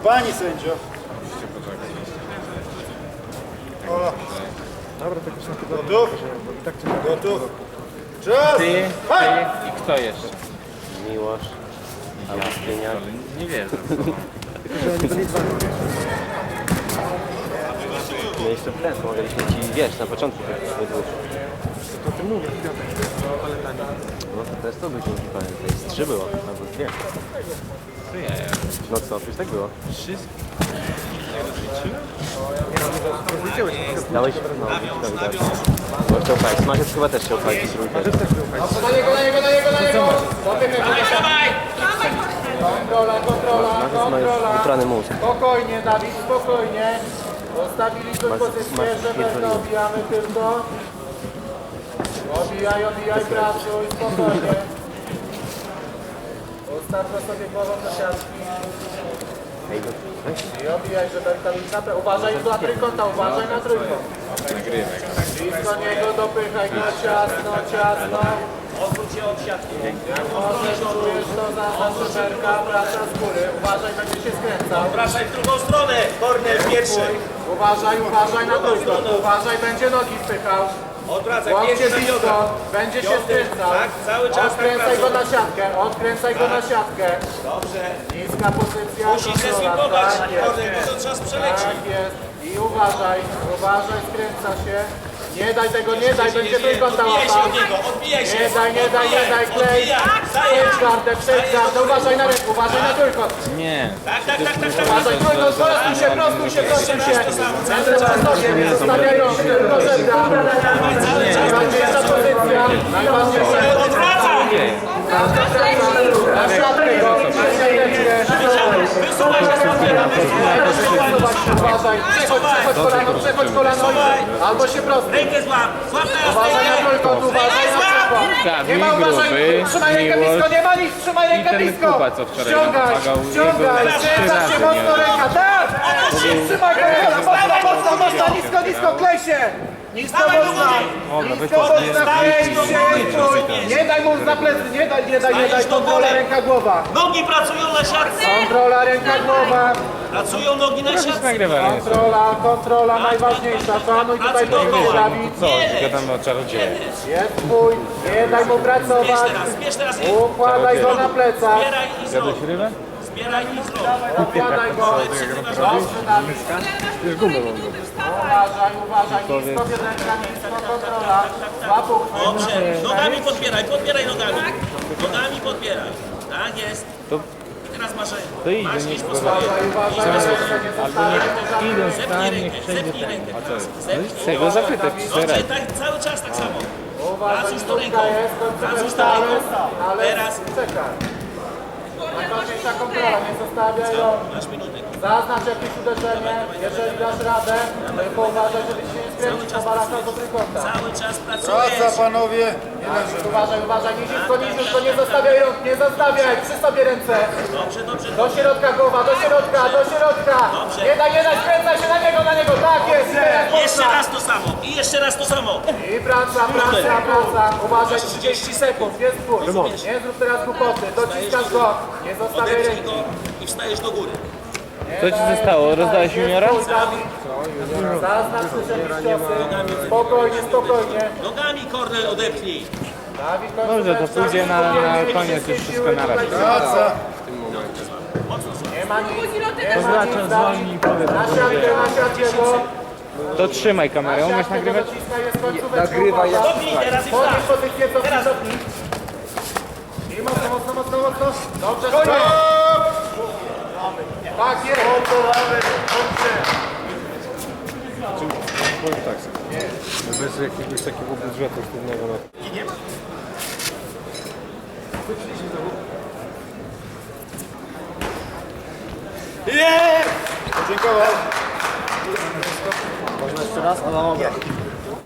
Pani sędzio. O. Dobra, tak już na chyba. Gotów? Tak cię Gotów. Czas! Ty Hej! i kto jeszcze? Miłosz, Augustyniak. Nie wierzę. że oni byli dwa. Mieliśmy plan, pomagaliśmy ci, wiesz, na początku tych dwóch. To ty mówię, Piotrek, ale tanie. No to też to byśmy powiem, to jest 3 było, albo 2. To ja. No co, przecież tak było. Wszystko. Rozliczyłeś. Dałeś, no, widać. Bo chciał fajć, smażec chyba też chciał fajć z trójkę. Też był fajny. Na niego, na niego, na niego, na niego! Kontrola, kontrola, Smażec ma kontrola. już wytrany mózg. Spokojnie, Dawid, spokojnie. Zostawiliśmy Masz- pozycję, masz że będę pierdolenie. obijamy tylko. Obijaj, obijaj, pracuj, spokojnie. Ustawmy sobie głową na siatki. Ej, no, weź. I obijaj, żeby rękawica. Uważaj na trójkąta, uważaj na trójkąt. Blisko niego, dopychaj go, ciasno, ciasno. Odwróć się od siatki. Jak możesz, czujesz to za szyberka, praca z góry. Uważaj, będzie się skręcał. Wracaj w drugą stronę. Korner pierwszy. Uważaj, uważaj na trójkąt. Uważaj, będzie nogi wpychał. Odwracaj, Łapcie pierwszy na blisko, biodra. będzie się Piąty, skręcał. tak, cały czas tak Odkręcaj go pracuj. na siatkę, odkręcaj go na siatkę. Dobrze. Niska pozycja. Musisz kontrola, zeswipować. tak jest. Korner, bo to czas przeleci. Tak jest. I uważaj, uważaj, skręca się. Nie daj tego, nie daj, będzie trójkąta Odbijaj się łapał. od niego, odbijaj się. Nie daj, nie daj, nie daj, klej. Przejdź gardę, uważaj na ręku, uważaj na trójkąt. Nie. Tak, tak, tak, tak, tak. Uważaj, trójkąt, prostuj się, prostuj się, prostuj się. Nie zostawiaj rąk, tylko żebra. Najważniejsza pozycja, najważniejsza pozycja. Na siatkę go, na siateczkę. Wysuwaj się Uważaj, przechodź kolano, albo się prostuj. Rękę złap. Złap teraz Uważaj na rękę. trójkąt, uważaj na trójkąt. Nie ma uważaj, trzymaj rękę blisko, nie ma nic, trzymaj rękę ten blisko. Kuba, co wczoraj Ściągaj, nam pomagał, ściągaj, jego skręca się trzy mocno razy, ręka, tak! Trzymaj go rękę, mocno, mocno, nisko, nisko, klej się. Nisko, mocno, nisko, mocno, klej się. Nie daj mu na plecy, nie daj, kontrola ręka, głowa. Nogi pracują na siatce. Kontrola ręka, głowa. Pracują nogi na siatce. Nagrywanie. Kontrola najważniejsza, szanuj tutaj pozycję, Dawid. Co? Gadamy o czarodzieju. Jest twój, nie daj mu pracować. Bierz teraz. Układaj go na plecach. Zbieraj i zrób. Jadłeś rybę? Zbieraj i zrób. Układaj go. Dobrze, Dawid. Już gumę mam. Uważaj, nisko, ręka, nisko, kontrola. Złap Dobrze. Nogami podbieraj, podbieraj nogami. Nogami podbieraj. Tak jest. I teraz masz To idź do masz iść niego. po swoje. Uważaj, ręce nie zostawiaj. Idą Zepnij tam, rękę, niech przejdzie zepnij tam. rękę. A co jest? Zepnij. Chcę go zapytać, czy Dobrze, sobie tak, cały czas tak samo. Uważaj, Pracuj z tą stópka ręką. jest, Pracuj z tą ale, ręką. ale Teraz. czekaj. Najważniejsza kontrola, nie zostawiaj ją. Masz minutę. Zaznacz jakieś uderzenie, jeżeli dasz radę, to uważaj, żebyś się nie skręcił po balach albo trójkąta. Cały czas pracujesz. Praca, panowie! Uważaj, uważaj, niziutko, nie zostawiaj rąk, nie zostawiaj, przy sobie ręce. Dobrze, dobrze. Do środka głowa, do środka, do środka. Dobrze. Nie daj, skręcaj się na niego, tak jest. Teraz Jeszcze mocno. raz to samo. I jeszcze raz to samo. I praca. Uważaj, 30 sekund, jest twój. Nie zrób teraz głupoty, dociskasz go, nie zostawiaj Odepnij ręki. go i wstajesz do góry. Co ci zostało? Rozdałeś juniora? Zaznacz jakieś ciosy. Spokojnie, spokojnie. Nogami Kornel odepnij. Dawid, Dobrze, to pójdzie na koniec już wszystko na razie. Nie ma nic, To zaczął zwolnij i powiem. na siatkę go. To trzymaj kamerę, umiesz nagrywać? Nagrywaj, jak Cofnij teraz i Podnieś wstań. pozycję, cofnij. I mocno. Dobrze, tak jest. powiem tak sobie. Bez jakiegoś takiego budżetu sztywnego na Dziękuję. Można jeszcze raz? Ale dobra.